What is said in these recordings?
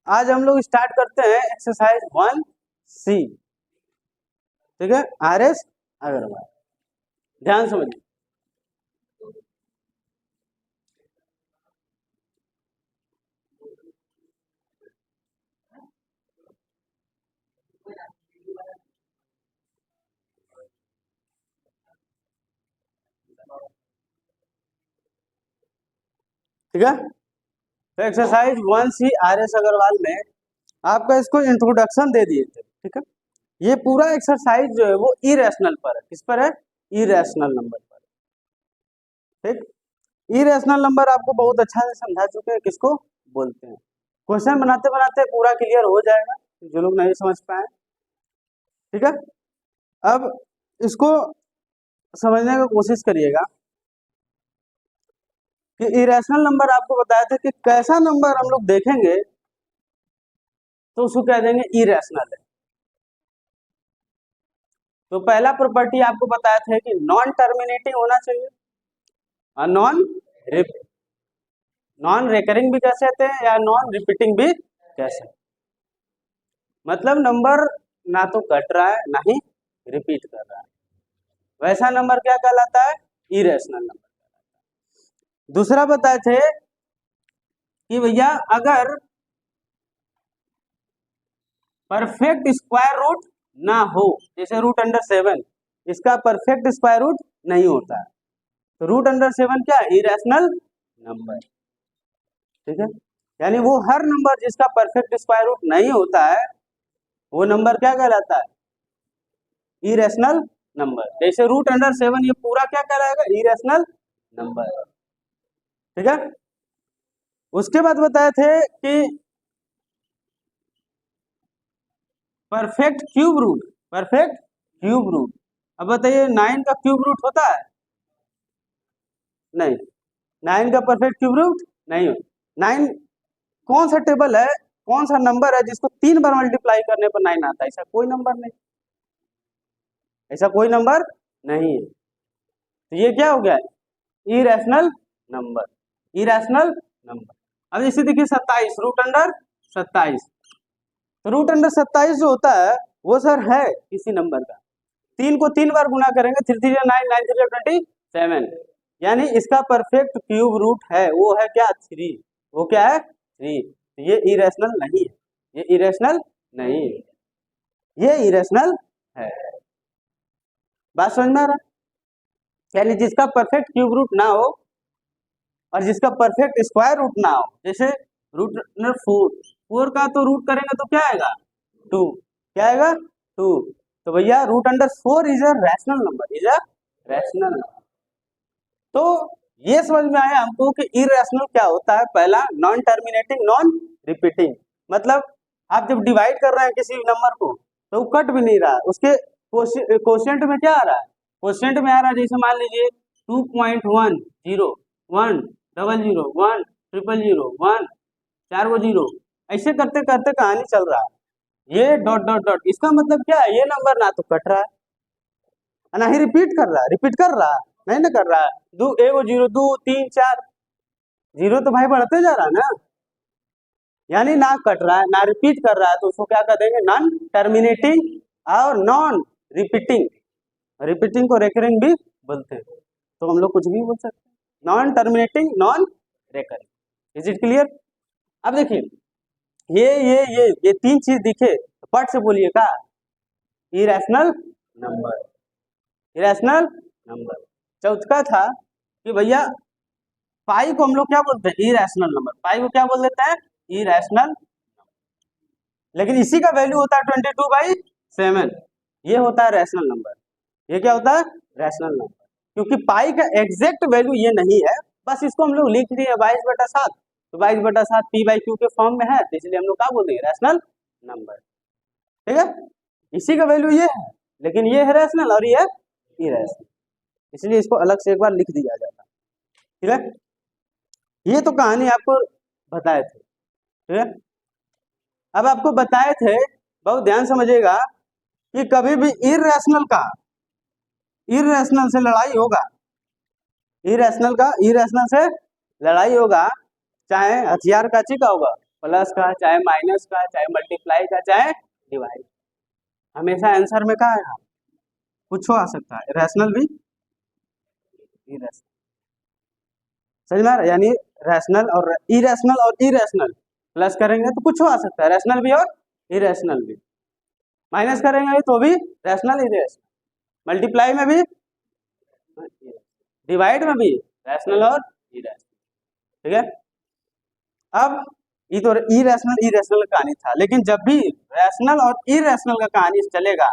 आज हम लोग स्टार्ट करते हैं एक्सरसाइज 1C। ठीक है, RS अग्रवाल, ध्यान समझिए। ठीक है, तो एक्सरसाइज 1C RS अग्रवाल में आपका इसको इंट्रोडक्शन दे दिए थे। ठीक है, ये पूरा एक्सरसाइज जो है वो इरेशनल पर है। किस पर है? इरेशनल नंबर पर। ठीक, इरेशनल नंबर आपको बहुत अच्छा से समझा चुके हैं किसको बोलते हैं। क्वेश्चन बनाते बनाते पूरा क्लियर हो जाएगा जो लोग नहीं समझ पाए। ठीक है, अब इसको समझने की कोशिश करिएगा कि इरेशनल नंबर आपको बताया था कि कैसा नंबर हम लोग देखेंगे तो उसको कह देंगे इरेशनल है। तो पहला प्रॉपर्टी आपको बताया था कि नॉन टर्मिनेटिंग होना चाहिए और नॉन रिकरिंग भी कह सकते हैं या नॉन रिपीटिंग भी कह सकते हैं। मतलब नंबर ना तो कट रहा है ना ही रिपीट कर रहा है, वैसा नंबर क्या कहलाता है? Irrational number. दूसरा बताए थे कि भैया अगर परफेक्ट स्क्वायर रूट ना हो, जैसे रूट अंडर 7 इसका परफेक्ट स्क्वायर रूट नहीं होता है, तो रूट अंडर 7 क्या है? Irrational number. ठीक है, यानी वो हर नंबर जिसका परफेक्ट स्क्वायर रूट नहीं होता है वो नंबर क्या कहलाता है? Irrational number. जैसे रूट अंडर 7 ये पूरा क्या कहलाएगा? Irrational number. ठीक है, उसके बाद बताए थे कि परफेक्ट क्यूब रूट। अब बताइए 9 का क्यूब रूट होता है? नहीं, 9 का परफेक्ट क्यूब रूट नहीं होता। 9 कौन सा टेबल है, कौन सा नंबर है जिसको 3 बार मल्टीप्लाई करने पर 9 आता है? ऐसा कोई नंबर नहीं, ऐसा कोई नंबर नहीं है। तो ये क्या हो गया? Irrational number, irrational number. अब जैसे देखिए 27 रूट अंडर 27, तो रूट अंडर 27 जो होता है वो सर है किसी नंबर का, 3 को 3 बार गुना करेंगे 3 3 9 9 3 27, यानी इसका परफेक्ट क्यूब रूट है वो है क्या? 3। वो क्या है? 3। ये इरेशनल नहीं है, ये इरेशनल नहीं है, ये इरेशनल है। बात समझ में आ रहा है? यानी जिसका परफेक्ट क्यूब रूट ना हो और जिसका परफेक्ट स्क्वायर रूट ना हो, जैसे रूट 4 का तो रूट करेंगे तो क्या आएगा? 2। क्या आएगा? 2। तो भैया root under 4 is a rational number, is a rational number. तो ये समझ में आया हमको कि इरेशनल क्या होता है। पहला नॉन टर्मिनेटिंग, नॉन रिपीटिंग, मतलब आप जब डिवाइड कर रहे हैं किसी नंबर को तो वो कट भी नहीं रहा, उसके कोशिएंट में क्या आ रहा है? कोशिएंट में आ रहा है, जैसे मान लीजिए 2.10 1 00 1 000 1 4 वो 0, ऐसे करते करते कहानी चल रहा है। ये डॉट डॉट डॉट, इसका मतलब क्या है? ये नंबर ना तो कट रहा है ना ही रिपीट कर रहा है। रिपीट कर रहा है? नहीं ना कर रहा है। 2 1 0 2 3 4 0 तो भाई बढ़ते जा रहा है ना, यानी ना कट रहा है ना रिपीट कर रहा है, तो उसको क्या कर देंगे? नॉन टर्मिनेटिंग और नॉन रिपीटिंग। रिपीटिंग को रेकरिंग भी बोलते हैं, तो हम लोग कुछ भी बोल सकते हैं। Non terminating, non recurring. Is it clear? अब देखिए ये 3 चीज दिखे तो पट से बोलिए का इरेशनल नंबर, इरेशनल नंबर। चौथा था कि भैया पाई को हम लोग क्या बोलते हैं? Irrational number. पाई को क्या बोल देते हैं? इरेशनल। लेकिन इसी का वैल्यू होता है 22/7, ये होता है रैशनल नंबर। ये क्या होता है? Rational number. क्योंकि पाई का एग्जैक्ट वैल्यू ये नहीं है, बस इसको हम लोग लिख दिए 22/7, तो 22/7 p/q के फॉर्म में है, तो इसलिए हम लोग क्या बोलते हैं? Rational number. ठीक है, इसी का वैल्यू ये है, लेकिन ये है रैशनल और ये है इरेशनल, इसलिए इसको अलग से एक बार लिख दिया जाता है। ठीक है, ये तो कहानी आपको बताए थे। ठीक है, अब आपको बताए थे, बहुत ध्यान समझिएगा, कि कभी भी इरेशनल से लड़ाई होगा, इरेशनल से लड़ाई होगा, चाहे हथियार का होगा, प्लस का, चाहे माइनस का, चाहे मल्टीप्लाई का, चाहे डिवाइड, हमेशा आंसर में क्या है, कुछ आ सकता है, रैशनल भी इरेशनल। समझ में आ रहा है? यानी रैशनल और इरेशनल प्लस करेंगे तो कुछ आ सकता है, रैशनल भी और इरेशनल भी। माइनस करेंगे तो भी रैशनल इरेशनल, मल्टीप्लाई में भी, डिवाइड में भी रैशनल और इरेशनल। ठीक है, अब ये तो इरेशनल इरेशनल का कहानी था, लेकिन जब भी रैशनल और इरेशनल का कहानी चलेगा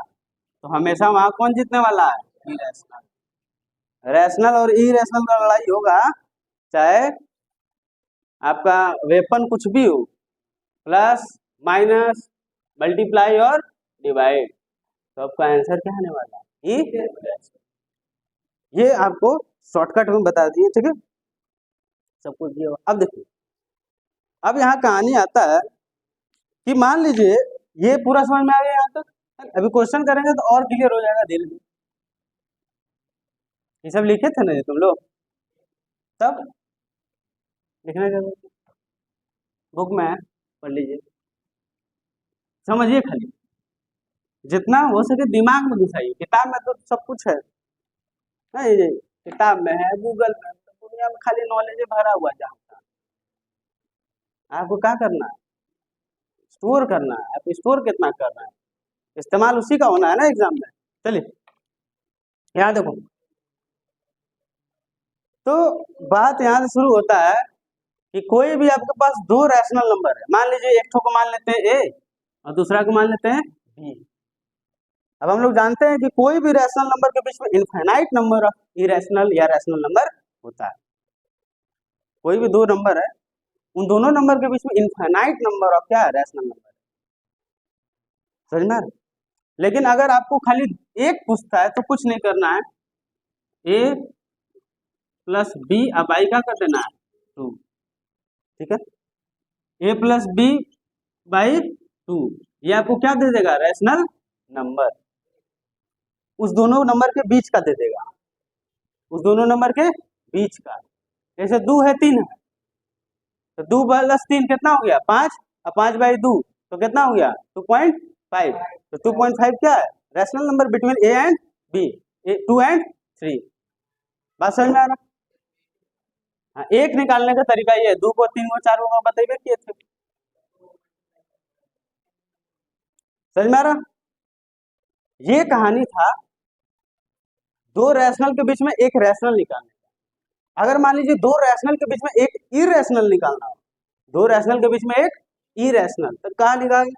तो हमेशा वहां कौन जीतने वाला है, इरेशनल। रैशनल और इरेशनल का लड़ाई होगा, चाहे आपका वेपन कुछ भी हो, प्लस माइनस मल्टीप्लाई और डिवाइड, तो आपका आंसर क्या आने वाला है, ये आपको शॉर्टकट में बता दिए। ठीक है, सब कुछ ये। अब देखिए, अब यहाँ कहानी आता है कि मान लीजिए ये पूरा समझ में आ गया यहाँ तक, अभी क्वेश्चन करेंगे तो और क्लियर हो जाएगा धीरे धीरे। ये सब लिखे थे ना ये तुम लोग, तब लिखने जरूरत बुक में पढ़ लीजिए, समझिए, खाली जितना हो सके दिमाग में घुसाइए। किताब में तो सब कुछ है ना, ये किताब में है, गूगल में, तो दुनिया में खाली नॉलेज भरा हुआ है। जहाँ आपको क्या करना है, स्टोर करना है। आप स्टोर कितना करना है, इस्तेमाल उसी का होना है ना एग्जाम में। चलिए यहाँ देखो, तो बात यहाँ से शुरू होता है कि कोई भी आपके पास दो रैशनल नंबर है, मान लीजिए एक ठो को मान लेते हैं ए और दूसरा को मान लेते हैं बी। अब हम लोग जानते हैं कि कोई भी रैशनल नंबर के बीच में इनफाइनाइट नंबर ऑफ इरेशनल या रैशनल नंबर होता है। कोई भी दो नंबर है, उन दोनों नंबर के बीच में इनफाइनाइट नंबर ऑफ क्या है, रैशनल नंबर। समझ में आ रहा है? लेकिन अगर आपको खाली एक पूछता है तो कुछ नहीं करना है, ए प्लस बी अब आई का कर देना है 2। ठीक है, ए प्लस बी बाई 2, ये आपको क्या दे देगा, रैशनल नंबर, उस दोनों नंबर के बीच का दे देगा, उस दोनों नंबर के बीच का। जैसे 2 है 3 है, तो 2 प्लस 3 कितना हो गया, 5, और 5 बाई 2 तो कितना हो गया, 2.5। तो 2.5 क्या है, rational number between a and b, 2 and 3। बात समझ में आ रहा है? हाँ, एक निकालने का तरीका ये है, 2 को 3 को 4 को बताइए किए थे। समझ में आ रहा? ये कहानी था दो रैशनल के बीच में एक रैशनल निकालने का। अगर मान लीजिए दो रैशनल के बीच में एक इरेशनल निकालना हो, दो रैशनल के बीच में एक इरेशनल, तो कहाँ निकाल,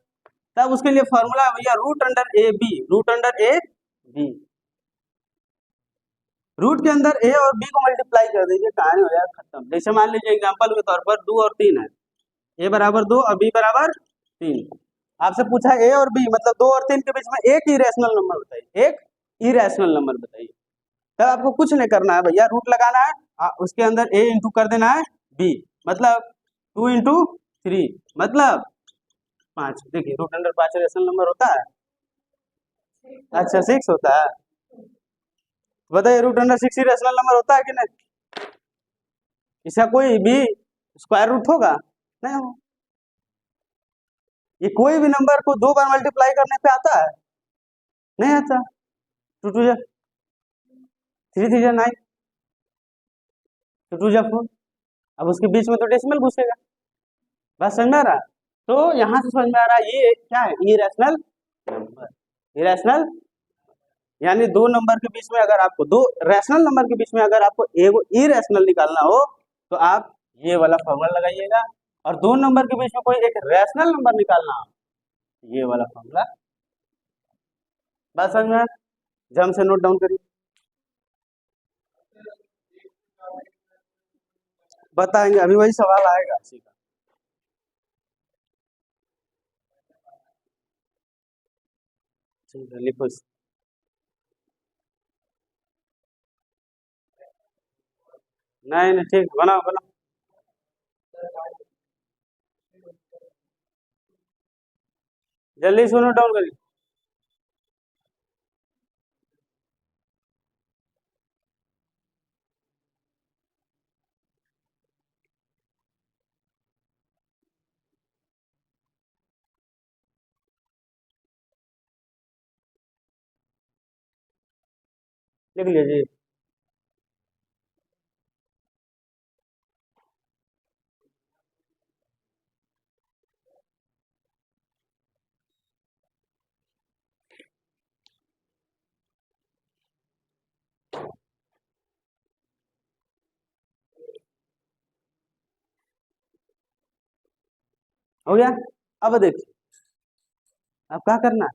तब उसके लिए फॉर्मूला है भैया root under A B, root under A B. Root के अंदर ए और बी को मल्टीप्लाई कर दीजिए, कहानी हो जाएगा खत्म। जैसे मान लीजिए एग्जांपल के तौर पर 2 और 3 है, ए बराबर 2 और बी बराबर 3। आपसे पूछा ए और बी मतलब 2 और 3 के बीच में एक इरेशनल नंबर बताइए, एक इरेशनल नंबर बताइए। तब आपको कुछ नहीं करना है भैया, रूट लगाना है, उसके अंदर ए इंटू कर देना है बी, मतलब 2 इंटू 3 मतलब 5। देखिए रूट अंडर 5 रेशनल नंबर होता है, अच्छा 6 होता है। बताइए रूट अंडर 6 रेशनल नंबर होता है कि नहीं, इसका कोई भी स्क्वायर रूट होगा, नहीं होगा। ये कोई भी नंबर को 2 बार मल्टीप्लाई करने पे आता है, नहीं आता। 2 2 जा 3 3 जा 9, 2 2 जा 4, अब उसके बीच में तो डेसिमल घुसेगा। बस समझ में आ रहा, तो यहाँ से समझ में आ रहा है ये क्या है, इरेशनल नंबर। इरेशनल यानी दो नंबर के बीच में अगर आपको, दो रैशनल नंबर के बीच में अगर आपको एक इरेशनल निकालना हो तो आप ये वाला फॉर्मूला लगाइएगा, और दो नंबर के बीच में कोई एक रैशनल नंबर निकालना हो, ये वाला फॉर्मूला। बात समझ में, जम से नोट डाउन करिए, बताएंगे अभी वही सवाल आएगा इसी का। ठीक है, लिखो इसे। नहीं नहीं ठीक, बनाओ बनाओ, जल्दी से नोट डाउन करिए। लिख लीजिए। हो गया। अब देखिए, अब क्या करना है,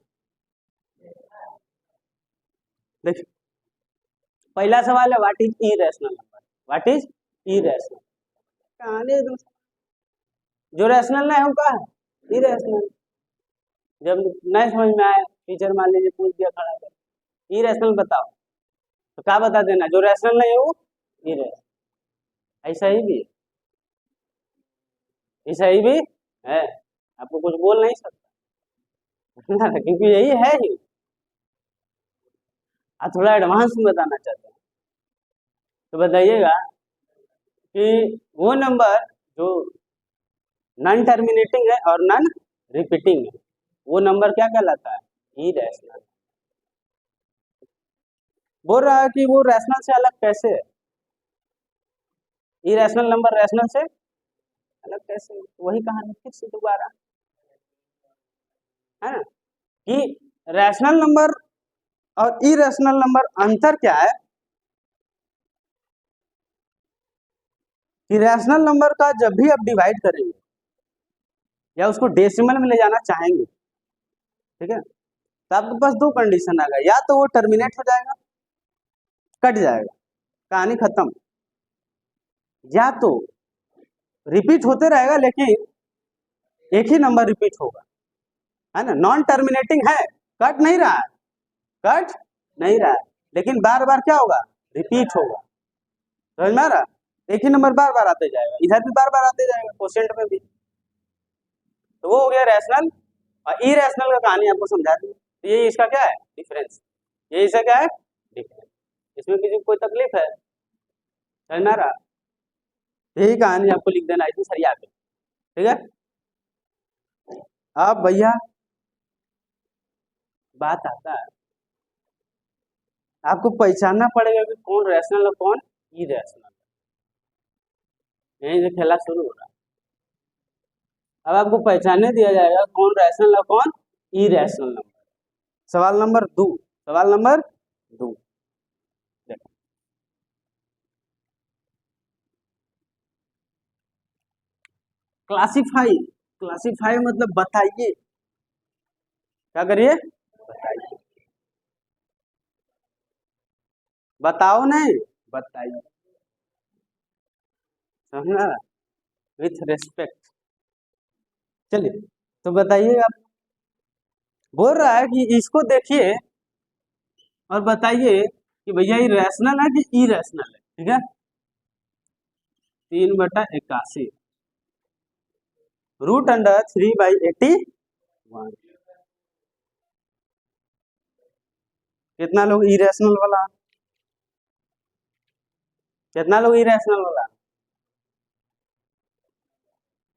देखिए पहला सवाल है what is irrational number, what is irrational, कहानी एकदम, जो रैशनल ना है वो क्या है, इरेशनल। जब नहीं समझ में आए, टीचर मान लीजिए पूछ दिया खड़ा कर इरेशनल बताओ, तो क्या बता देना, जो रैशनल नहीं है वो इरेशनल। ऐसा ही भी है, ऐसा ही भी है, आपको कुछ बोल नहीं सकता क्योंकि यही है ही। आप थोड़ा एडवांस में बताना चाहते हैं, तो बताइएगा कि वो नंबर जो नॉन टर्मिनेटिंग है और नॉन रिपीटिंग है, वो नंबर क्या कहलाता है, इरेशनल। बोल रहा है कि वो रैशनल से अलग कैसे है, इरेशनल नंबर रैशनल से अलग कैसे है? वही कहानी फिर से दोबारा, है ना, कि रैशनल नंबर और इरेशनल नंबर अंतर क्या है, कि रैशनल नंबर का जब भी आप डिवाइड करेंगे या उसको डेसिमल में ले जाना चाहेंगे, ठीक है, तो आपके पास दो कंडीशन आ गया, या तो वो टर्मिनेट हो जाएगा, कट जाएगा, कहानी खत्म, या तो रिपीट होते रहेगा लेकिन एक ही नंबर रिपीट होगा, है ना, नॉन टर्मिनेटिंग है, कट नहीं रहा है, कट नहीं रहा है, लेकिन बार बार क्या होगा, रिपीट होगा, समझ में आ रहा, एक ही नंबर बार बार आते जाएगा, इधर भी बार बार आते जाएगा, क्वेश्चन में भी, तो वो हो गया रैशनल। और इरेशनल का कहानी आपको समझा दी, तो ये इसका क्या है डिफरेंस, ये इसका क्या है डिफरेंस, इसमें किसी को कोई तकलीफ है, समझ में आ रहा, यही कहानी आपको लिख देना इसमें सरिया के, ठीक है। अब भैया बात आता है, आपको पहचानना पड़ेगा कि कौन रैशनल और कौन इरेशनल, यहीं से खेला शुरू हो रहा है। अब आपको पहचानने दिया जाएगा कौन रैशनल और कौन इरेशनल नंबर। सवाल नंबर 2, सवाल नंबर 2 देखो, क्लासिफाई, क्लासिफाई मतलब बताइए, क्या करिए, बताइए, बताओ नहीं, बताइए, समझना, विथ रेस्पेक्ट, चलिए, तो बताइए आप, बोल रहा है कि इसको देखिए और बताइए कि भैया ये रैशनल है कि इरेशनल है, ठीक है, 3/81 √3/81, कितना लोग इरेशनल वाला, कितना लोग इरेशनल वाला,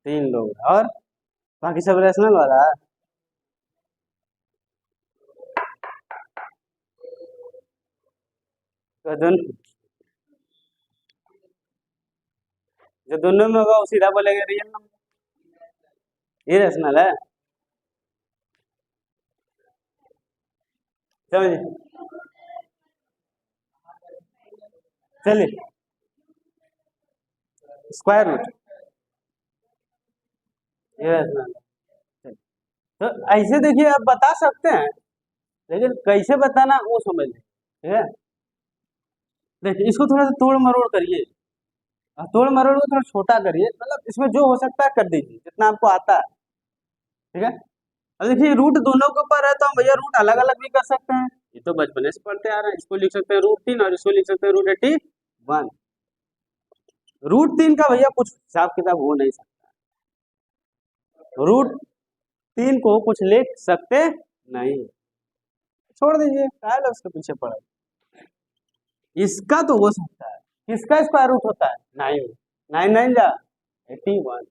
3 लोग, और बाकी सब रैशनल वाला है, तो जो दोनों में होगा वो सीधा बोलेगा रियल नंबर, इरेशनल है, समझिए, चलिए, स्क्वायर रूट इरेशनल, तो ऐसे देखिए आप बता सकते हैं, लेकिन कैसे बताना वो समझ लीजिए, ठीक है, देखिए इसको थोड़ा सा तोड़ मरोड़ करिए, और तोड़ मरोड़ को थोड़ा छोटा करिए, मतलब इसमें जो हो सकता है कर दीजिए जितना आपको आता है, ठीक है। अब देखिए रूट दोनों के ऊपर है तो हम भैया रूट अलग अलग भी कर सकते हैं, ये तो बचपन से पढ़ते आ रहे हैं, इसको लिख सकते हैं √3 और इसको लिख सकते हैं √81, √3 का भैया कुछ हिसाब किताब हो नहीं सकता, √3 को कुछ लिख सकते नहीं, छोड़ दीजिए, क्या है उसके पीछे पड़ा, इसका तो हो सकता है, किसका स्क्वायर रूट होता है, 9, 9 9 जा 81,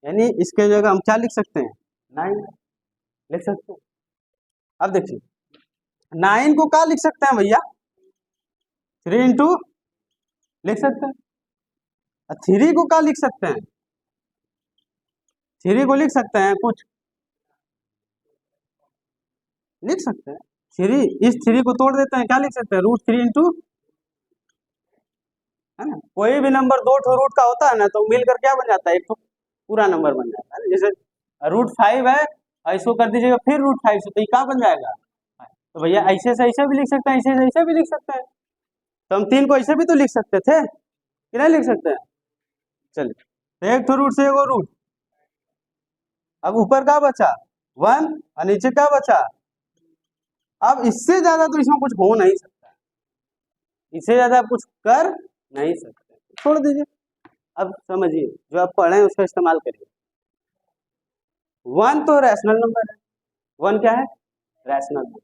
यानी इसके जगह हम क्या लिख सकते हैं, 9 लिख सकते हैं। अब देखिए 9 को क्या लिख सकते हैं भैया, 3 इंटू लिख सकते हैं। 3 को क्या लिख सकते हैं? 3 को लिख सकते हैं, कुछ लिख सकते हैं। 3, इस 3 को तोड़ देते हैं, क्या लिख सकते हैं? √3 इंटू, है ना। कोई भी नंबर 2 ठो रूट का होता है ना, तो मिलकर क्या बन जाता है? एक तो पूरा नंबर बन जाता है। जैसे √5 है और इसको कर दीजिएगा फिर √5 से, तो ये क्या बन जाएगा? तो भैया ऐसे से ऐसे भी लिख सकते हैं, ऐसे से ऐसे भी लिख सकते हैं। तो हम 3 को ऐसे भी तो लिख सकते थे, कि नहीं लिख सकते हैं? चलिए, तो एक ठो रूट से एगो रूट। अब ऊपर क्या बचा? 1 और नीचे क्या बचा? अब इससे ज्यादा तो इसमें कुछ हो नहीं सकता, इससे ज्यादा आप कुछ कर नहीं सकते, छोड़ दीजिए। अब समझिए, जो आप पढ़े हैं उसका इस्तेमाल करिए। 1 तो रैशनल नंबर है, 1 क्या है? Rational number.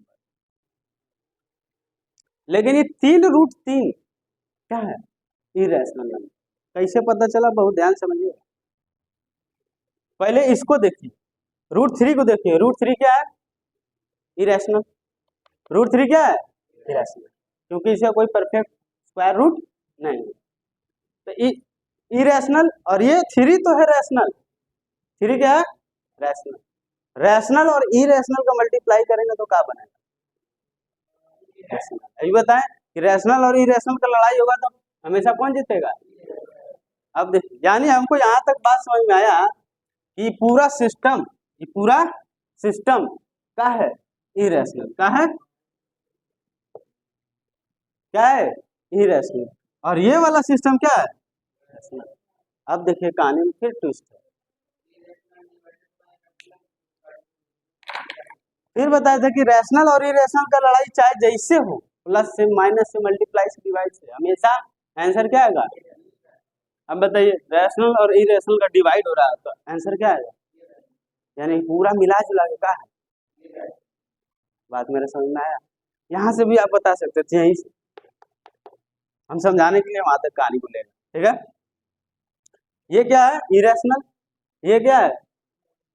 लेकिन ये 3√3 क्या है? Irrational number. कैसे पता चला? बहुत ध्यान समझिए। पहले इसको देखिए, √3 को देखिए। √3 क्या है? इरेशनल। √3 क्या है? इरेशनल, क्योंकि इसका कोई परफेक्ट स्क्वायर रूट नहीं है। तो इरेशनल, और ये 3 तो है रैशनल। 3 क्या है? रैशनल। रैशनल और इरेशनल का मल्टीप्लाई करेंगे तो क्या बनेगा? रैशनल। अभी बताएं कि रैशनल और इरेशनल का लड़ाई होगा तो हमेशा कौन जीतेगा? अब देखिए, यानी हमको यहाँ तक बात समझ में आया कि पूरा सिस्टम क्या है? इरेशनल। क्या है? क्या है? इरेशनल। और ये वाला सिस्टम क्या है? रैशनल। अब देखिए कहानी में फिर ट्विस्ट है। फिर बताया था कि रैशनल और इरेशनल का लड़ाई चाहे जैसे हो, प्लस से, माइनस से, मल्टीप्लाई से, डिवाइड से, हमेशा आंसर क्या आएगा? अब बताइए, रैशनल और इरेशनल का डिवाइड हो रहा है तो आंसर क्या आएगा? यानी पूरा मिला जुला के क्या है? बात मेरे समझ में आया? यहाँ से भी आप बता सकते थे, यहीं से हम समझाने के लिए वहां तक कहानी को ले गए। ठीक है, ये क्या है? इरेशनल। ये क्या है?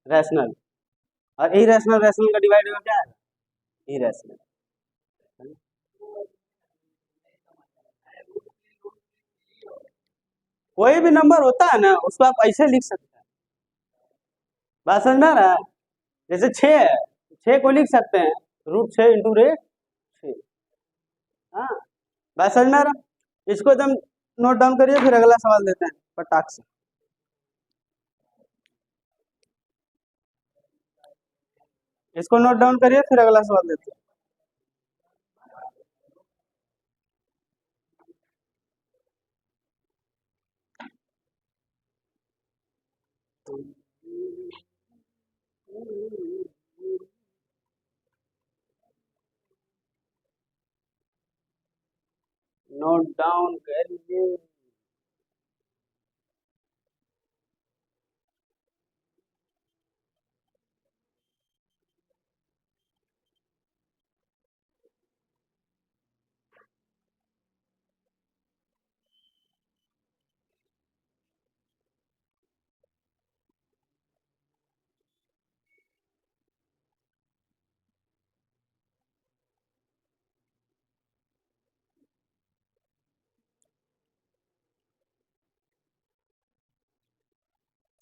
रैशनल। और इरेशनल रैशनल का डिवाइड होगा क्या है? इरेशनल। कोई भी नंबर होता है ना, उसको आप ऐसे लिख सकते हैं। बात समझ में आ रहा है? जैसे 6 है, 6 को लिख सकते हैं √6 × 6। हाँ, बात समझ में आ रहा? इसको एकदम नोट डाउन करिए, फिर अगला सवाल देते हैं पटाख से। इसको नोट डाउन करिए, फिर अगला सवाल देते हैं। नोट डाउन करिए।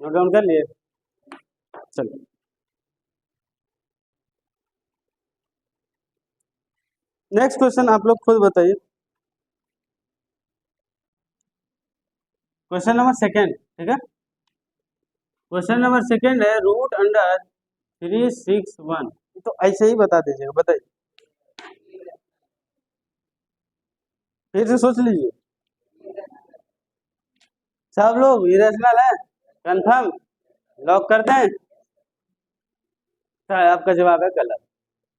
नोट डाउन कर लिए? चलो, नेक्स्ट क्वेश्चन आप लोग खुद बताइए। क्वेश्चन नंबर सेकेंड, ठीक है। क्वेश्चन नंबर सेकेंड है √361। तो ऐसे ही बता दीजिएगा, बताइए, फिर से सोच लीजिए। सब लोग इरेशनल है? कंफर्म? लॉक कर दें? तो आपका जवाब है गलत।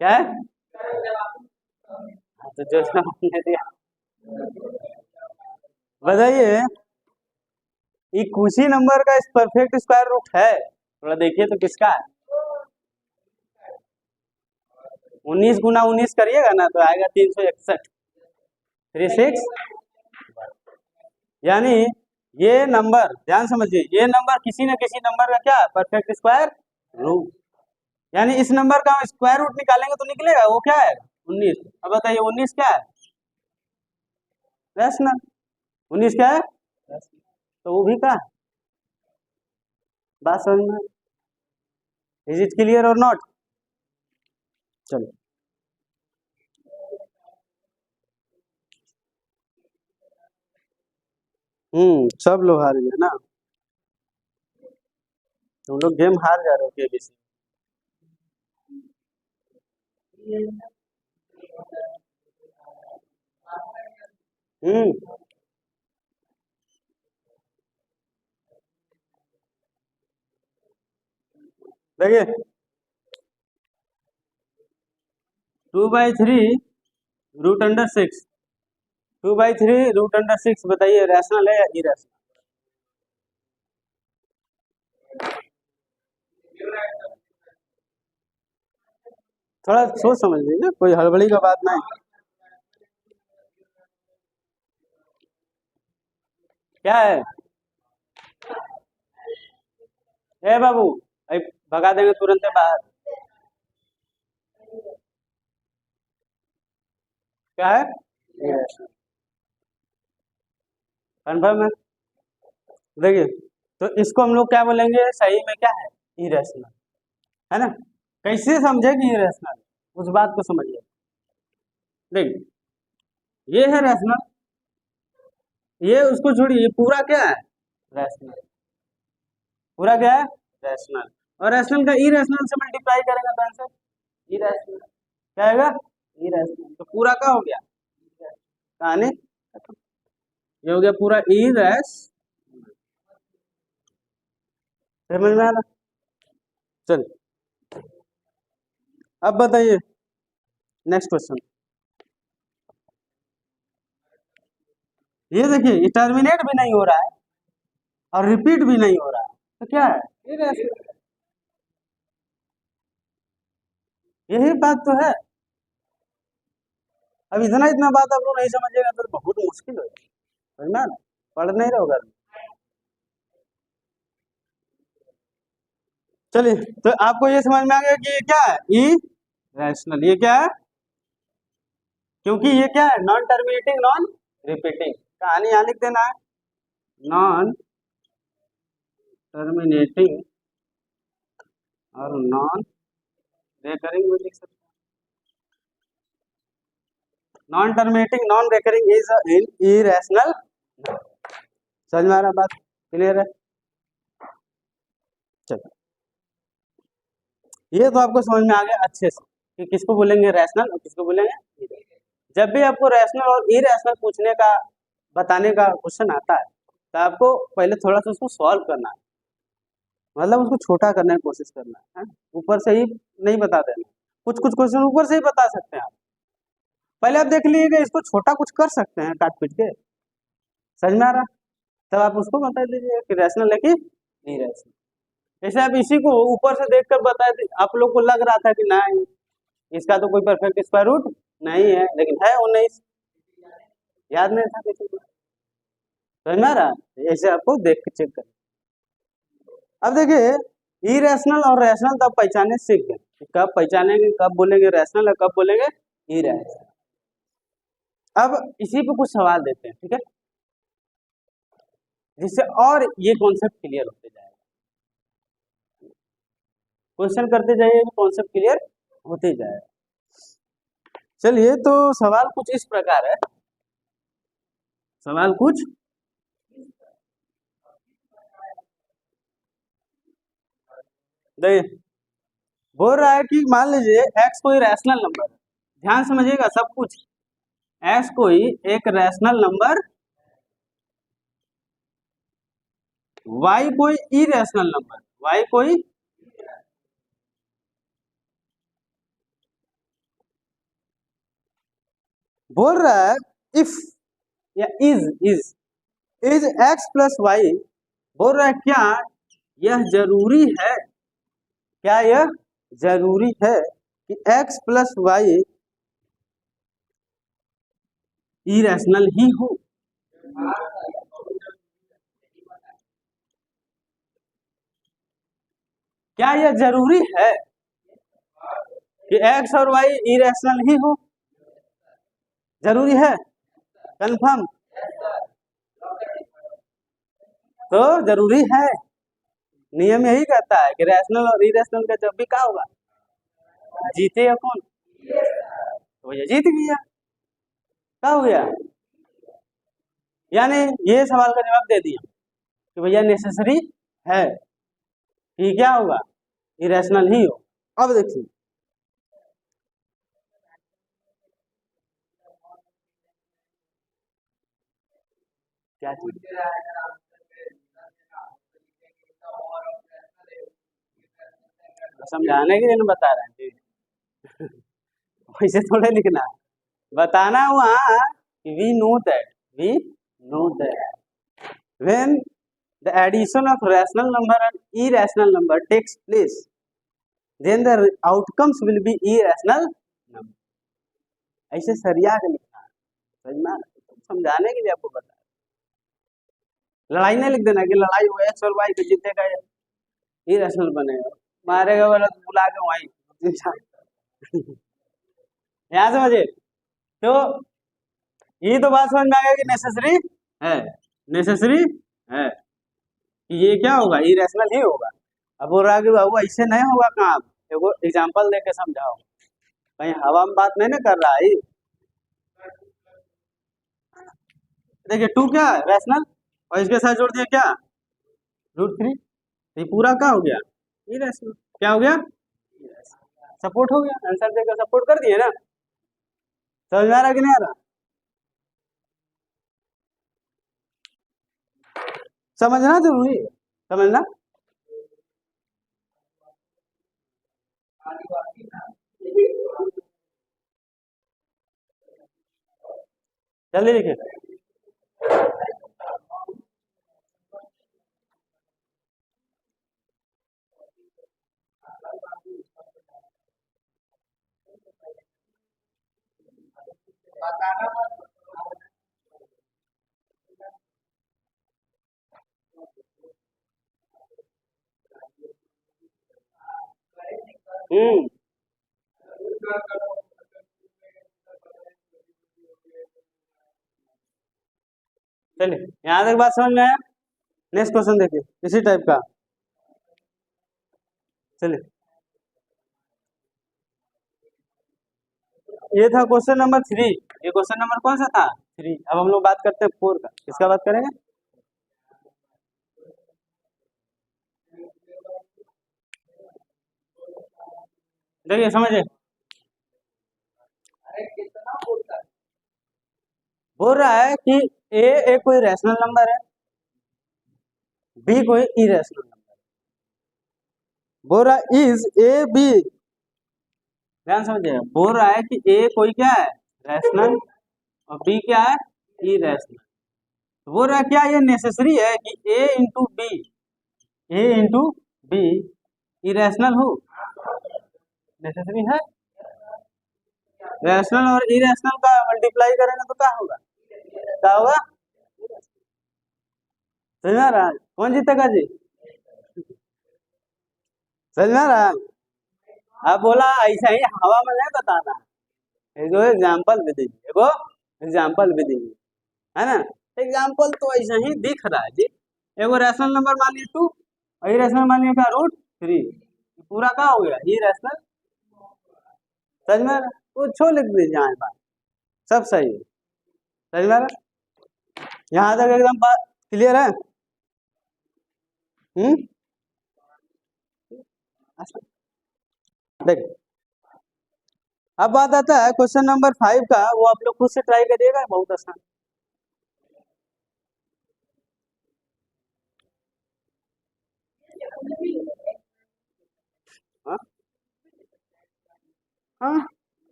क्या है? तो जो जवाब आपने दिया, बताइए, ये कुछ ही नंबर का परफेक्ट स्क्वायर रूट है? थोड़ा देखिए तो किसका है? 19 × 19 करिएगा ना तो आएगा 361, 36। यानी ये नंबर, ध्यान समझिए, ये नंबर किसी न किसी नंबर का क्या है? Perfect square root. यानी इस नंबर का हम स्क्वायर रूट निकालेंगे तो निकलेगा वो क्या है? 19। अब बताइए 19 क्या है? रैशनल। 19 क्या है? तो वो भी क्या है? बात समझ में? इज इट क्लियर और नॉट? चलो, सब लोग हार गए ना, तुम लोग गेम हार जा रहे हो केबीसी। हम्म देखिए, 2/3 √6, 2/3 √6 बताइए रैशनल है या इरेशनल? थोड़ा सोच समझ लीजिए, कोई हड़बड़ी का बात नहीं। क्या है? ए बाबू, अरे भगा देंगे तुरंत बाहर। क्या है? इरेशनल। कन्फर्म है? देखिए, तो इसको हम लोग क्या बोलेंगे सही में, क्या है? इरेशनल, है ना? कैसे समझे कि इरेशनल? उस बात को समझिए। देखिए, ये है रैशनल, ये उसको छोड़िए, ये पूरा क्या है? रैशनल। पूरा क्या है? रैशनल। और रैशनल का इरेशनल से मल्टीप्लाई करेंगे तो आंसर इरेशनल क्या आएगा? इरेशनल। तो पूरा क्या हो गया? कहानी खत्म। ये हो गया पूरा इरेश। समझ में आ रहा? चल, अब बताइए नेक्स्ट क्वेश्चन। ये देखिए, ये टर्मिनेट भी नहीं हो रहा है और रिपीट भी नहीं हो रहा है, तो क्या है? इरेशनल। यही बात तो है। अब इतना इतना बात आप लोग नहीं समझिएगा तो बहुत मुश्किल हो जाएगा, समझना ना? पढ़ नहीं रहोगा। चलिए, तो आपको ये समझ में आ गया कि ये क्या है? ई रैशनल। ये क्या है? क्योंकि ये क्या है? Non terminating non repeating. कहानी यहाँ लिख देना है, नॉन टर्मिनेटिंग और नॉन रेकरिंग भी लिख सकते हैं। Non terminating non recurring is irrational. समझ में आ रहा? बात क्लियर है? चलो, ये तो आपको समझ में आ गया अच्छे से कि किसको बोलेंगे रैशनल और किसको बोलेंगे irrational। जब भी आपको रैशनल और इरेशनल पूछने का, बताने का क्वेश्चन आता है, तो आपको पहले थोड़ा सा उसको सॉल्व करना है, मतलब उसको छोटा करने की कोशिश करना है। ऊपर से ही नहीं बता देना। कुछ कुछ क्वेश्चन ऊपर से ही बता सकते हैं आप, पहले आप देख लीजिएगा इसको छोटा कुछ कर सकते हैं काट पीट के। समझ में आ रहा? तब आप उसको बता दीजिए कि रैशनल है कि इरेशनल। जैसे आप इसी को ऊपर से देखकर बता दी, आप लोग को लग रहा था कि नहीं इसका तो कोई परफेक्ट स्क्वायर रूट नहीं है, लेकिन है 19। याद नहीं था किसी को? समझ में आ रहा? ऐसे आपको देख के चेक कर। अब देखिए, इरेशनल और रैशनल तब पहचाने सीख गए कि कब पहचानेंगे, कब बोलेंगे रैशनल और कब बोलेंगे इरेशनल। अब इसी पे कुछ सवाल देते हैं, ठीक है, जिससे और ये कॉन्सेप्ट क्लियर होते जाएगा। क्वेश्चन करते जाइए, कॉन्सेप्ट क्लियर होते जाएगा। चलिए, तो सवाल कुछ इस प्रकार है, सवाल कुछ देखिए, बोल रहा है कि मान लीजिए x कोई रैशनल नंबर है, ध्यान समझिएगा सब कुछ। x कोई एक रैशनल नंबर, y कोई इरेशनल नंबर, y कोई बोल रहा है इफ या इज x प्लस वाई। बोल रहा है क्या यह जरूरी है, क्या यह जरूरी है कि x प्लस वाई इरेशनल ही हो? क्या यह जरूरी है कि x और y इरेशनल ही हो? जरूरी है? कंफर्म? तो जरूरी है, नियम यही कहता है कि रैशनल और इरेशनल का जब भी क्या होगा, जीतेगा कौन, तो भैया जीत गया, क्या हो गया, यानी ये सवाल का जवाब दे दिया कि भैया नेसेसरी है कि क्या होगा, इरेशनल ही हो। अब देखिए क्या चीज समझाने के लिए बता रहे हैं जी, वैसे थोड़े लिखना है, बताना वहाँ we know that when the addition of rational number and irrational number takes place, then the outcomes will be irrational number. ऐसे सरिया के लिखना है, समझना, समझाने के लिए आपको बता, लड़ाई नहीं लिख देना कि लड़ाई हो एक्स और वाई तो जीतेगा, इरेशनल बनेगा, मारेगा वाला तो बुला के वहीं यहाँ समझे। तो ये तो बात समझ में आ गया कि है, नेसेसरी है कि ये क्या होगा, इरेशनल ही होगा। अब बोल रहा है कि बाबू ऐसे नहीं होगा काम, देखो एग्जांपल दे के समझाओ, कहीं हवा में बात नहीं ना कर रहा है। देखिए टू क्या है, रैशनल, और इसके साथ जोड़ दिया क्या, √3, ये पूरा क्या हो गया, इरेशनल, क्या हो गया, सपोर्ट हो गया, आंसर देकर सपोर्ट कर दिए ना, समझ में आ रहा कि नहीं आ रहा, समझना जरूरी है, समझना। जल्दी लिखिए। हम्म, चलिए यहाँ तक बात समझ में आया। नेक्स्ट क्वेश्चन देखिए इसी टाइप का, चलिए ये था क्वेश्चन नंबर 3, ये क्वेश्चन नंबर कौन सा था, 3। अब हम लोग बात करते हैं 4 का, किसका बात करेंगे, देखिए समझिए, बोल रहा है कि ए एक कोई रैशनल नंबर है, बी कोई इरेशनल नंबर, बोल रहा है इज ए बी, ध्यान समझिए, बोल रहा है कि ए कोई क्या है, रैशनल, और बी क्या है, इरेशनल। तो बोल रहा है क्या ये नेसेसरी है कि ए इंटू बी इरेशनल हो, नेसेसरी है, रैशनल और इरेशनल का मल्टीप्लाई करेंगे तो क्या होगा, क्या होगा, समझ में आ रहा है, कौन जीतेगा जी, समझ में आ रहा है। अब बोला ऐसा ही हवा में नहीं बताना, एगो एग्जाम्पल भी दीजिए, एगो एग्जाम्पल भी दीजिए, है ना, एग्जाम्पल तो ऐसा ही दिख रहा है जी, एगो रैशनल नंबर मान लीजिए 2 और इरेशनल मान लीजिए क्या, √3, पूरा क्या हो गया, इरेशनल, समझ में आ रहा, कुछ लिख दीजिए यहाँ बात, सब सही है, समझ में आ रहा, यहाँ तक एकदम बात क्लियर है। देखिए अब बात आता है क्वेश्चन नंबर 5 का, वो आप लोग खुद से ट्राई करिएगा, बहुत आसान, हाँ हाँ,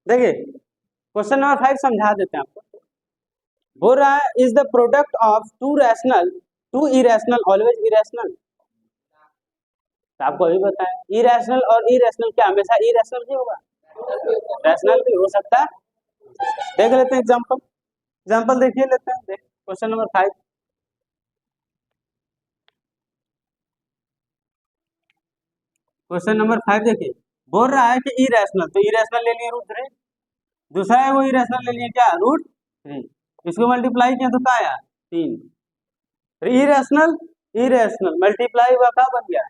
देखिए क्वेश्चन नंबर 5 समझा देते हैं आपको, बोल रहा है is the product of two rational two irrational always irrational, तो आपको अभी बताया इरेशनल और इरेशनल क्या हमेशा इरेशनल ही होगा, रैशनल भी हो सकता है, देख लेते हैं एग्जांपल, एग्जांपल देखिए लेते हैं, देख क्वेश्चन नंबर 5, क्वेश्चन नंबर 5 देखिए, बोल रहा है कि इरेशनल, तो इरेशनल ले लिए √3, दूसरा है वो इरेशनल ले लिए क्या √3, इसको मल्टीप्लाई किया तो क्या आया 3, इरेशनल इरेशनल मल्टीप्लाई हुआ क्या बन गया,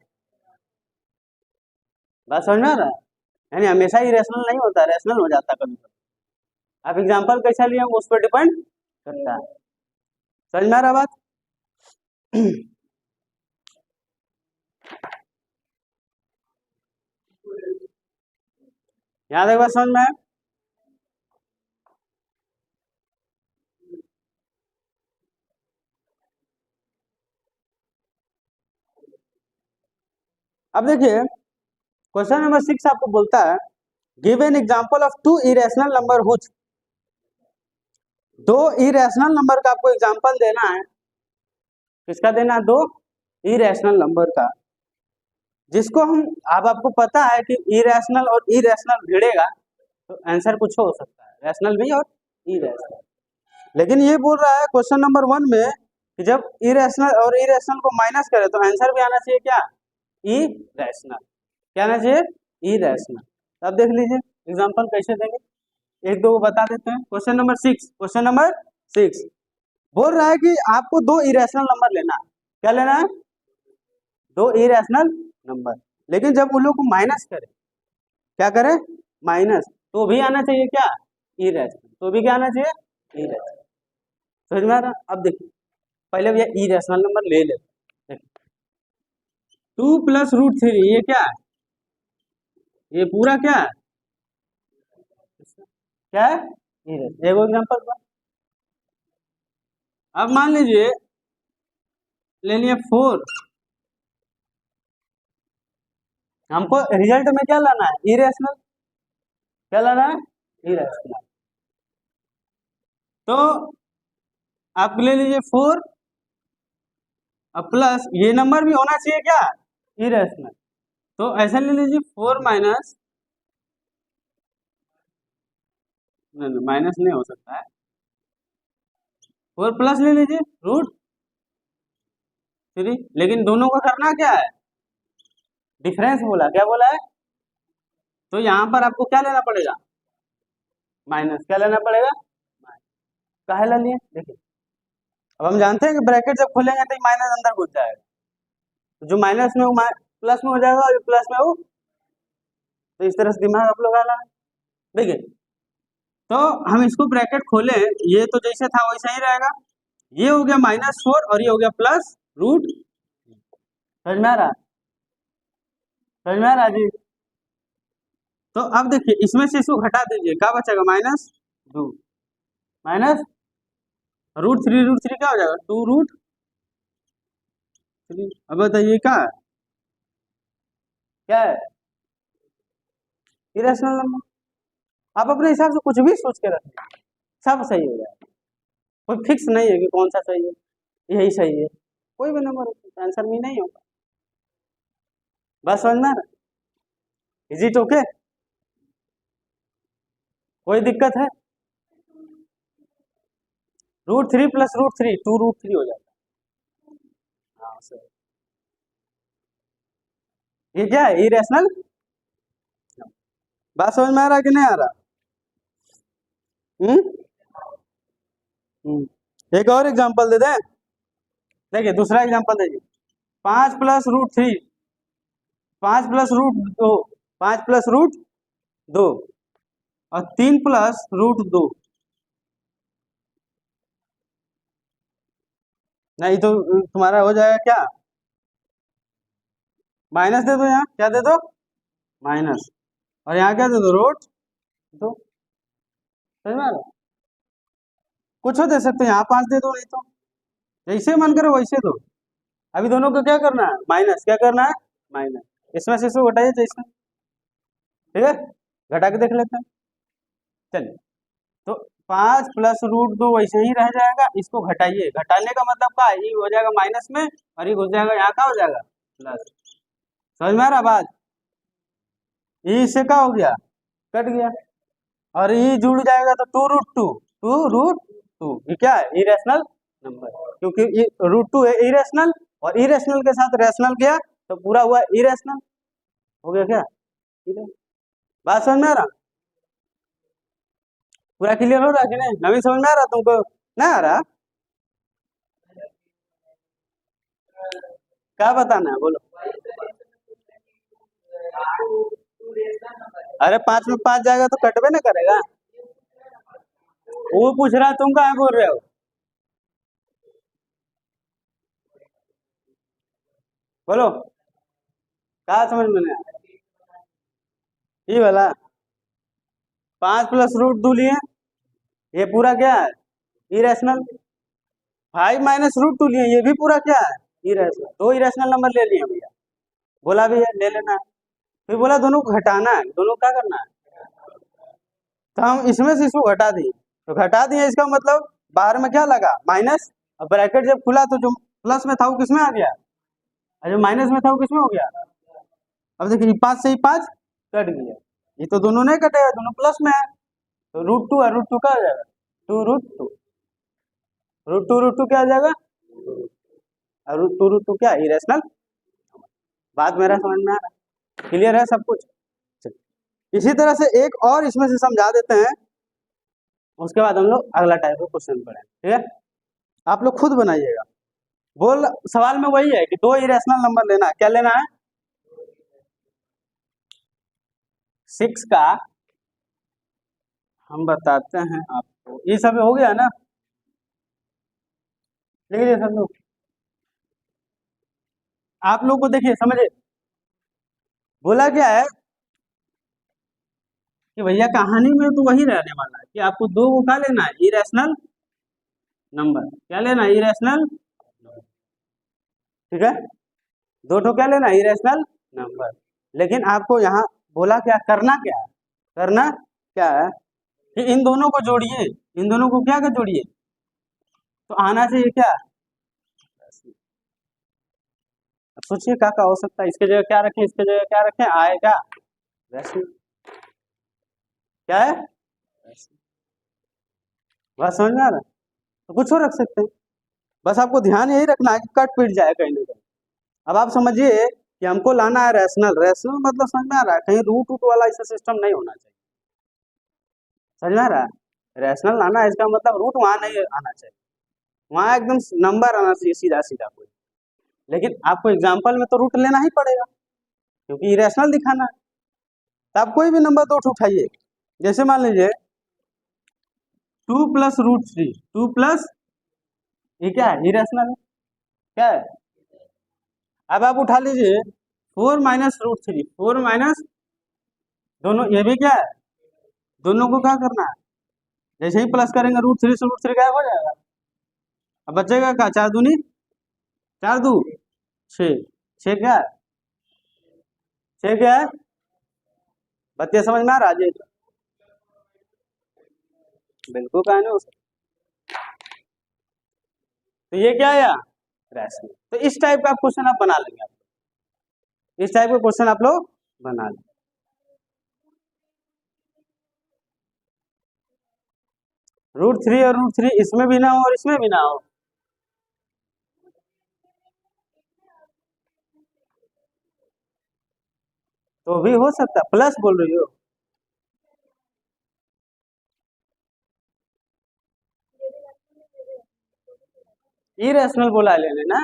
बात समझ में आ रहा है, यानी हमेशा इरेशनल नहीं होता, रैशनल हो जाता कभी कभी। आप एग्जांपल कैसा लिए उस पर डिपेंड करता है, समझ में आ रहा बात। याद एक बार समझ में आया? अब देखिए क्वेश्चन नंबर 6 आपको बोलता है give an example of two irrational number which, दो इरेशनल नंबर का आपको एग्जांपल देना है, किसका देना है, दो इरेशनल नंबर का, जिसको हम, अब आपको पता है कि इरेशनल और इरेशनल भिड़ेगा तो आंसर कुछ हो सकता है, रैशनल भी और इरेशनल। लेकिन ये बोल रहा है क्वेश्चन नंबर 1 में कि जब इरेशनल और इरेशनल को माइनस करें तो आंसर भी आना चाहिए क्या, इरेशनल, क्या आना चाहिए, इरेशनल। अब देख लीजिए एग्जांपल कैसे देंगे, एक दो बता देते हैं। क्वेश्चन नंबर 6 बोल रहा है कि आपको दो इरेशनल नंबर लेना है, क्या लेना है, दो इरेशनल नंबर, लेकिन जब उन लोग को माइनस करें, क्या करें, माइनस, तो भी आना चाहिए क्या, इरेशनल, तो भी क्या आना चाहिए, इरेशनल। समझ में आ रहा, अब देखिए पहले भैया इरेशनल नंबर ले लेते हैं, 2 + √3 ये क्या है, ये पूरा क्या है, क्या है, इरेशनल। एक एग्जांपल पर, अब मान लीजिए ले लिए 4, हमको रिजल्ट में क्या लाना है, इरेशनल, क्या लाना है, इरेशनल, तो आप ले लीजिए 4 अब प्लस ये नंबर भी होना चाहिए क्या, इरेशनल, तो ऐसा ले लीजिए 4 माइनस, नहीं माइनस नहीं हो सकता है, 4 प्लस ले लीजिए √3, लेकिन दोनों का करना क्या है, डिफरेंस बोला, क्या बोला है, तो यहाँ पर आपको क्या लेना पड़ेगा, माइनस, क्या लेना पड़ेगा, काहे ला लिए, देखिए अब हम जानते हैं कि ब्रैकेट जब खोलेंगे तो माइनस अंदर घुस जाएगा, तो जो माइनस में वो प्लस में हो जाएगा और प्लस में वो, तो इस तरह से दिमाग आप लोग आना है। देखिए तो हम इसको ब्रैकेट खोले, ये तो जैसे था वैसा ही रहेगा, ये हो गया -4 और ये हो गया +√, समझ में आ रहा, समझ में आ रहा जी। तो अब देखिए इसमें से इसको घटा दीजिए, क्या बचेगा, -2 माइनस √3 क्या हो जाएगा, 2√3। अब बताइए क्या है, क्या है, इरेशनल नंबर। आप अपने हिसाब से कुछ भी सोच के रखें, सब सही हो जाएगा, कोई फिक्स नहीं है कि कौन सा सही है, यही सही है, कोई भी नंबर आंसर में नहीं होगा, बस समझ में, इज इट ओके, कोई दिक्कत है, √3 + √3 2√3 हो जाता है, हाँ सही, ये क्या है, इरेशनल, बात समझ में आ रहा कि नहीं आ रहा, हम्म एक और एग्जांपल दे दें, देखिए दूसरा एग्जांपल देखिए, 5 + √3, 5 + √2, 5 + √2 और 3 + √2, नहीं तो तुम्हारा हो जाएगा क्या, माइनस दे दो, यहाँ क्या दे दो, माइनस, और यहाँ क्या दे दो, √2, समझ में आ रहा, कुछ दे सकते हो, यहाँ 5 दे दो, नहीं तो जैसे मन करे वैसे दो, अभी दोनों को क्या करना है, माइनस, क्या करना है, माइनस, इसमें से इसको घटाइए तो इसमें, ठीक है, घटा के देख लेते हैं, चलिए, तो 5 + √2 वैसे ही रह जाएगा, इसको घटाइए, घटाने का मतलब क्या है, ये हो जाएगा माइनस में और ये घुस जाएगा, यहाँ का हो जाएगा प्लस, समझ में आ रहा बात, ये इससे क्या हो गया, कट गया, और ये जुड़ जाएगा तो 2√2, 2√2 ये क्या है, इरेशनल नंबर, क्योंकि ये √2 है इरेशनल, और इरेशनल के साथ रैशनल गया तो पूरा हुआ इरेशनल, हो गया क्या, बात समझ में आ रहा? पूरा क्लियर हो रहा कि नहीं? नवीन समझ में आ रहा तुमको? नहीं आ रहा? क्या बताना है बोलो? अरे 5 में 5 जाएगा तो कटवे ना करेगा। वो पूछ रहा है, तुम कहाँ बोल रहे हो? बोलो, क्या समझ में नहीं आया? ये वाला 5 + √2 लिए, ये पूरा क्या है? इरेशनल। 5 - √2 लिए, ये भी पूरा क्या है? इरेशनल। 2 इरेशनल नंबर ले लिए भैया, बोला भी है ले लेना है। फिर बोला दोनों को घटाना है, दोनों को क्या करना है? तो हम इसमें से इसको घटा दिए, तो घटा दिए इसका मतलब बाहर में क्या लगा? माइनस। और ब्रैकेट जब खुला तो जो प्लस में था वो किसमें आ गया, और जो माइनस में था वो किसमें हो गया? अब देखिए 5 से ही 5 कट गया, ये तो दोनों नहीं कटेगा, दोनों प्लस में है। तो √2 है, √2 क्या आ जाएगा? 2 √2। √2 क्या आ जाएगा? और √2 क्या? इरेशनल। बात मेरा समझ में आ रहा है? क्लियर है सब कुछ? चलिए। इसी तरह से एक और इसमें से समझा देते हैं, उसके बाद हम लोग अगला टाइप का क्वेश्चन पढ़ें, ठीक है? आप लोग खुद बनाइएगा। बोल सवाल में वही है कि 2 इरेशनल नंबर लेना है। क्या लेना है? 6 का हम बताते हैं आपको, ये सब हो गया ना? देखिए सब लोग, आप लोग को देखिए समझे, बोला क्या है कि भैया कहानी में तो वही रहने वाला है कि आपको 2 को क्या लेना है? Irrational number. क्या लेना है? इरेशनल। ठीक है, 2 ठो क्या लेना है? Irrational number. लेकिन आपको यहाँ बोला क्या करना, क्या है करना, क्या है कि इन दोनों को जोड़िए, इन दोनों को क्या कर जोड़िए, तो आना चाहिए क्या? अब सोचिए क्या क्या हो सकता है, इसके जगह क्या रखें, इसके जगह क्या रखें? आएगा वैसे, क्या है वैसे। बात समझ में आ रहा है? तो कुछ और रख सकते हैं, बस आपको ध्यान यही रखना है कि कट पिट जाए कहीं ना कहीं। अब आप समझिए कि हमको लाना है रैशनल। रैशनल मतलब समझ में आ रहा है? कहीं रूट रूट वाला ऐसा सिस्टम नहीं होना चाहिए। समझ में आ रहा है? रैशनल लाना है, इसका मतलब रूट वहां नहीं आना चाहिए, वहां एकदम नंबर आना चाहिए सीधा सीधा कोई। लेकिन आपको एग्जाम्पल में तो रूट लेना ही पड़ेगा, क्योंकि इरेशनल दिखाना है। तो आप कोई भी नंबर 2 उठाइए, जैसे मान लीजिए 2 + √3, 2 प्लस, ये क्या है? इरेशनल है, क्या है? अब आप उठा लीजिए 4 - √3, 4 माइनस, दोनों ये भी क्या है? दोनों को क्या करना है? जैसे ही प्लस करेंगे √3 से √3 गायब हो जाएगा। अब बचेगा क्या? 4 दूनी 4 दू 6, 6 क्या है? 6 क्या है? बत्ती समझ में आ रहा है? बिल्कुल का नहीं हो सकता। तो ये क्या है? रैशनल। तो इस टाइप का क्वेश्चन आप बना लेंगे, इस टाइप का क्वेश्चन आप लोग बना लेंगे। √3 और √3 इसमें भी ना हो और इसमें भी ना हो, तो भी हो सकता है। प्लस बोल रही हो? इरेशनल बोला लेने ना,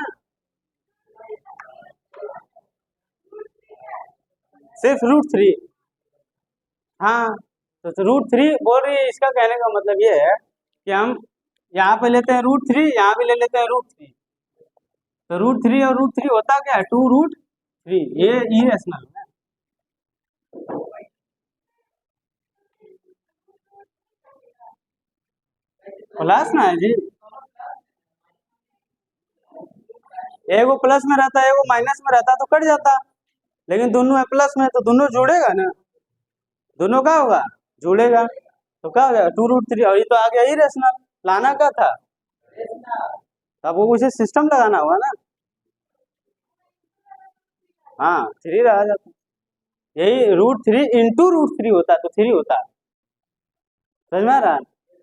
सिर्फ √3। हाँ, तो √3 बोल रही है, इसका कहने का मतलब ये है कि हम यहाँ पे लेते हैं √3, यहाँ भी ले लेते हैं √3, तो √3 और √3 होता क्या है? 2 √3, ये इरेशनल है। प्लस ना है जी, एगो प्लस में रहता है, एगो माइनस में रहता तो कट जाता, लेकिन दोनों है प्लस में, तो दोनों जुड़ेगा ना, दोनों का होगा, जुड़ेगा, तो क्या हो जाएगा? 2 √3। और ये तो आ गया ही रेशनल, लाना क्या था? तो आपको उसे सिस्टम लगाना होगा ना। हाँ, 3 रहा जाता, यही √3 इंटू √3 होता तो 3 होता। समझ में आ रहा है?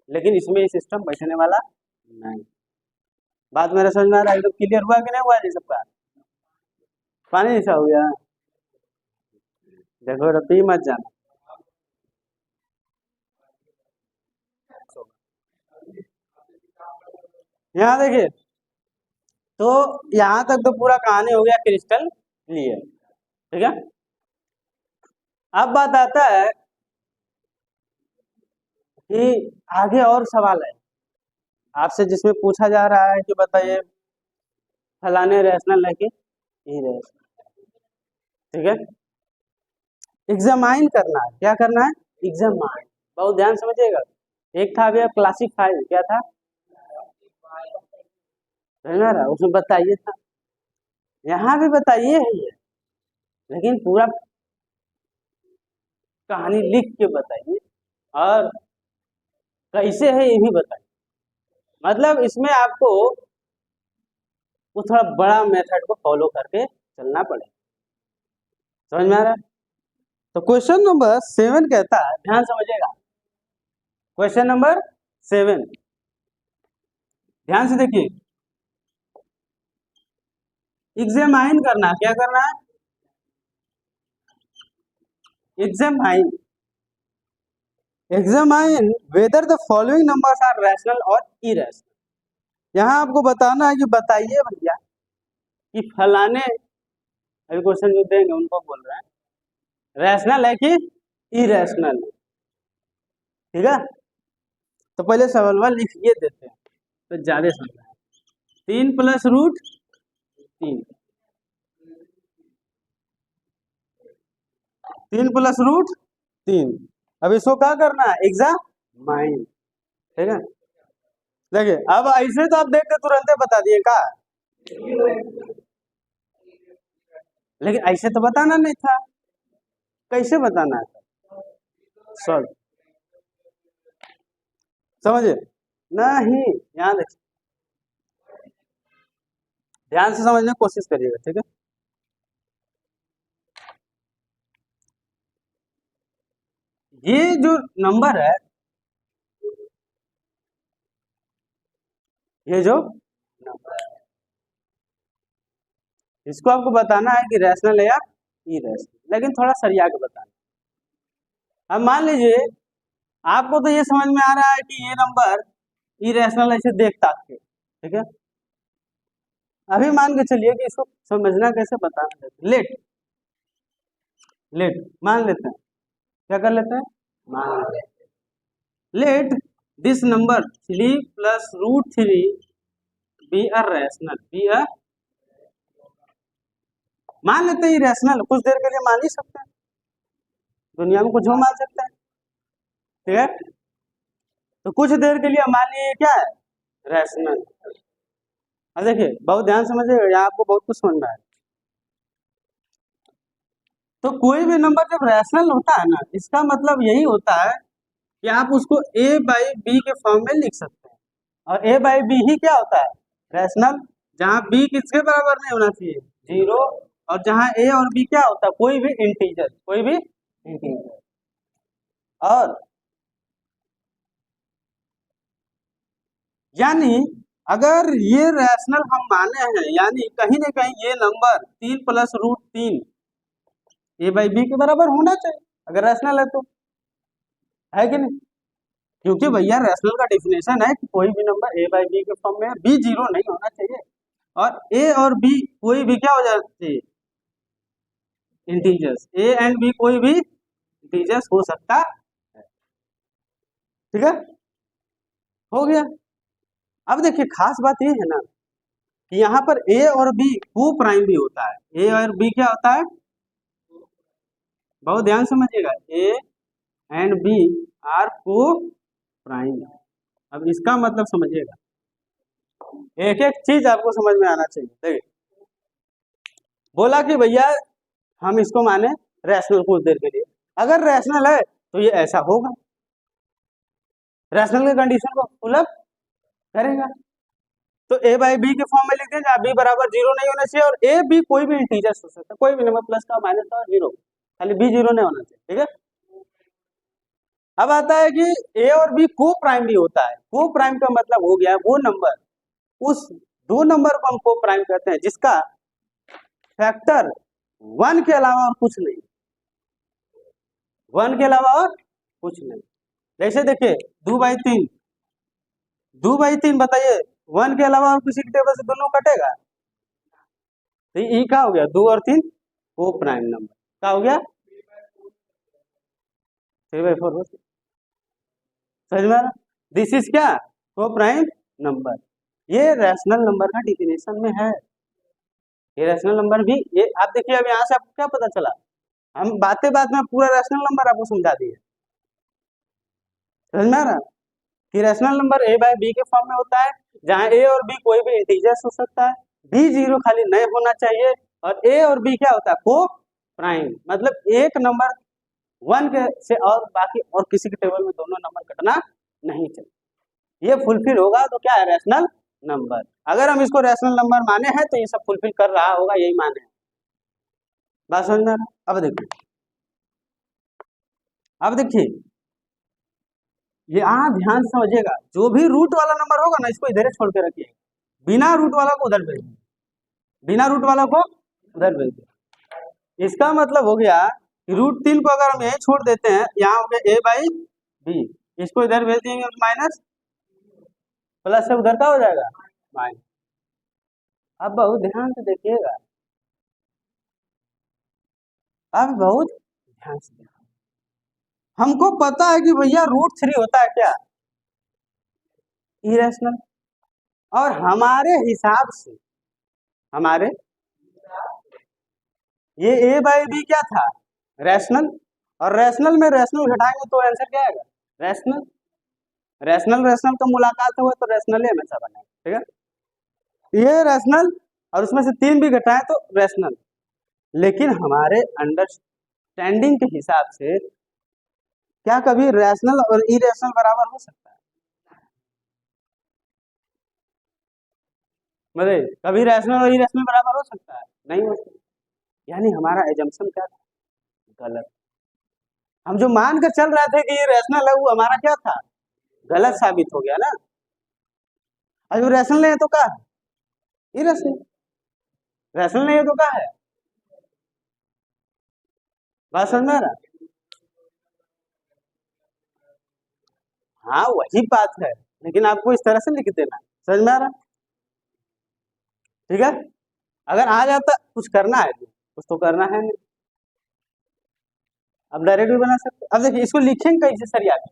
लेकिन इसमें ये सिस्टम बैठने वाला नहीं। बात मेरा समझ में आ रहा है? एकदम क्लियर हुआ कि नहीं हुआ जी सबका? पानी जैसा हो गया? देखो रब्बी मत जाना। यहाँ देखिए, तो यहाँ तक तो पूरा कहानी हो गया क्रिस्टल क्लियर, ठीक है। अब बात आता है कि आगे और सवाल है आपसे, जिसमें पूछा जा रहा है कि बताइए फलाने रैशनल है कि इरेशनल, ठीक है। एग्जामाइन करना है, क्या करना है, एग्जामाइन, बहुत ध्यान समझिएगा। एक था भैया क्लासिफाई, क्या था, है ना, उसमें बताइए था, यहाँ भी बताइए है ये, लेकिन पूरा कहानी लिख के बताइए और कैसे है ये भी बताइए। मतलब इसमें आपको वो थोड़ा बड़ा मेथड को फॉलो करके चलना पड़ेगा, समझ में आ रहा है। तो क्वेश्चन नंबर 7 कहता है, ध्यान समझिएगा, क्वेश्चन नंबर 7 ध्यान से देखिए, एग्जामाइन करना, क्या करना है, examine, examine whether the following numbers are rational और इरेशनल। यहाँ आपको बताना है कि बताइए भैया कि फलाने, अभी क्वेश्चन जो देंगे उनको बोल रहे हैं रैशनल है कि इरेशनल है, ठीक है। तो पहले सवाल लिखिए देते हैं तो ज्यादा समझ में आए। 3 प्लस रूट 3, 3 प्लस रूट 3, अब इसको क्या करना है, एग्जामाइन, ठीक है। देखिए अब ऐसे तो आप देख के तुरंत बता दिए का, लेकिन ऐसे तो बताना नहीं था, कैसे बताना है, सॉल्व, समझे नहीं, यहाँ देखिए ध्यान से समझने की कोशिश करिएगा, ठीक है। ये जो नंबर है, ये जो नंबर है, इसको आपको बताना है कि रैशनल है या इरेशनल, लेकिन थोड़ा सरिया के बताना। अब मान लीजिए आपको तो ये समझ में आ रहा है कि ये नंबर इरेशनल ऐसे देख ताक के, ठीक है। अभी मान के चलिए कि इसको समझना कैसे बताना, लेट लेट मान लेते हैं, क्या कर लेते हैं, मान लेते हैं, let this number 3 plus root 3 be a rational, be a, मान लेते हैं इरेशनल, कुछ देर के लिए मान ही सकते हैं, दुनिया में कुछ हो मान सकते हैं, ठीक है। तो कुछ देर के लिए मान लीजिए क्या है, रैशनल। अब देखिए बहुत ध्यान समझिएगा, यहाँ आपको बहुत कुछ समझना है। तो कोई भी नंबर जब रैशनल होता है ना, इसका मतलब यही होता है कि आप उसको a बाई बी के फॉर्म में लिख सकते हैं, और a बाई बी ही क्या होता है, रैशनल, जहाँ b किसके बराबर नहीं होना चाहिए, 0, और जहाँ a और b क्या होता है, कोई भी इंटीजर, कोई भी इंटीजर। और यानी अगर ये रैशनल हम माने हैं, यानी कहीं ना कहीं ये number 3 plus root 3 a by B के बराबर होना चाहिए, अगर रैशनल है तो, है कि नहीं। क्योंकि भैया रैशनल का डेफिनेशन है कि कोई भी नंबर a बाई बी के फॉर्म में, b 0 नहीं होना चाहिए, और a और b कोई भी क्या हो जाना चाहिए, इंटीजर्स, a एंड b कोई भी इंटीजर्स हो सकता है, ठीक है, हो गया। अब देखिए खास बात ये है ना कि यहाँ पर a और b को प्राइम भी होता है, a और b क्या होता है, बहुत ध्यान समझिएगा, a एंड b आर को प्राइम। अब इसका मतलब समझिएगा, एक एक चीज आपको समझ में आना चाहिए। देखिए बोला कि भैया हम इसको माने रैशनल कुछ देर के लिए, अगर रैशनल है तो ये ऐसा होगा, रैशनल के कंडीशन को फुलअप करेगा। तो a बाई बी के फॉर्म में लिख दें, जहाँ b बराबर 0 नहीं होना चाहिए, और a b कोई भी इंटीजर हो सकता है, कोई भी नंबर, प्लस का माइनस का 0, खाली b 0 नहीं होना चाहिए, ठीक है। अब आता है कि a और b को प्राइम भी होता है, को प्राइम का मतलब हो गया वो नंबर, उस दो नंबर को हम को प्राइम कहते हैं जिसका फैक्टर 1 के अलावा और कुछ नहीं, 1 के अलावा और कुछ नहीं। जैसे देखिए 2/3, 2/3 बताइए 1 के अलावा और किसी के टेबल से दोनों कटेगा, तो ये क्या हो गया 2 और 3 को प्राइम नंबर, क्या हो गया 3/4। समझ में आ रहा? दिस इज क्या को प्राइम नंबर। ये रैशनल नंबर का डिफिनेशन में है, ये रैशनल नंबर भी ये आप देखिए। अब यहाँ से आपको क्या पता चला, हम बातें बात में पूरा रैशनल नंबर आपको समझा दिए। समझ में आ रहा कि rational number a by B के फॉर्म में होता है, जहाँ a और b कोई भी इंटीजर्स हो सकता है, b 0 खाली नहीं होना चाहिए, और a और b क्या होता है को प्राइम, मतलब एक नंबर 1 के से और बाकी और किसी के टेबल में दोनों नंबर कटना नहीं चाहिए। ये फुलफिल होगा तो क्या है रैशनल नंबर। अगर हम इसको रैशनल नंबर माने हैं तो ये सब फुलफिल कर रहा होगा, यही माने। बात समझ में आ रहा? अब देखिए ये ध्यान से समझिएगा, जो भी रूट वाला नंबर होगा ना इसको इधर छोड़ के रखिए, बिना रूट वाला को उधर भेज, बिना रूट वाला को उधर भेज। इसका मतलब हो गया कि √3 को अगर हम यही छोड़ देते हैं, यहाँ हो गया a बाई बी, इसको इधर भेज देंगे माइनस, प्लस से उधर का हो जाएगा माइनस। अब बहुत ध्यान से देखिएगा, अब बहुत ध्यान से देखिएगा, हमको पता है कि भैया √3 होता है क्या इरेशनल, और हमारे हिसाब से हमारे ये a बाई बी क्या था रैशनल, और रैशनल में रैशनल घटाएंगे तो आंसर क्या आएगा रैशनल। रैशनल रैशनल का मुलाकात हुआ तो रैशनल ही हमेशा बनेगा, ठीक है। ये रैशनल और उसमें से 3 भी घटाएं तो रैशनल, लेकिन हमारे अंडरस्टैंडिंग के हिसाब से क्या कभी रैशनल और इरेशनल बराबर हो सकता है? मतलब कभी रैशनल और इरेशनल बराबर हो सकता है? नहीं हो सकता। यानी हमारा एजम्पशन क्या था गलत, हम जो मान कर चल रहे थे कि ये रैशनल है वो हमारा क्या था गलत साबित हो गया ना। और जो रैशनल है तो क्या है इरेशनल, रैशनल नहीं है तो क्या है। बात समझ में आ रहा? हाँ वही बात है, लेकिन आपको इस तरह से लिख देना, समझ में आ रहा? ठीक है, अगर आ जाता कुछ करना है कुछ तो करना है नहीं, अब डायरेक्ट भी बना सकते। अब देखिए इसको लिखेंगे कैसे सर याद,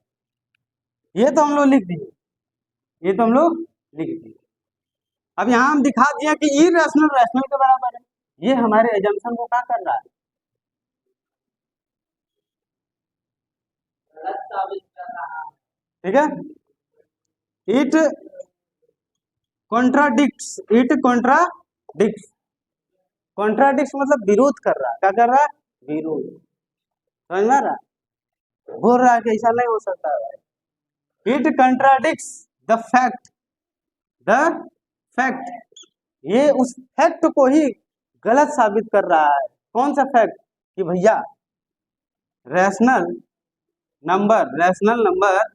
ये तो हम लोग लिख दिए, ये तो हम लोग लिख दिए। अब यहाँ हम दिखा दिया कि इरेशनल रैशनल के बराबर है, ये हमारे एजम्पशन को क्या कर रहा है ठीक है। It contradicts, it contradicts, contradicts मतलब विरोध कर रहा है, क्या कर रहा है विरोध, समझ में आ रहा बोल रहा है कि ऐसा नहीं हो सकता है। It contradicts the fact, the fact, ये उस फैक्ट को ही गलत साबित कर रहा है। कौन सा फैक्ट कि भैया रैशनल नंबर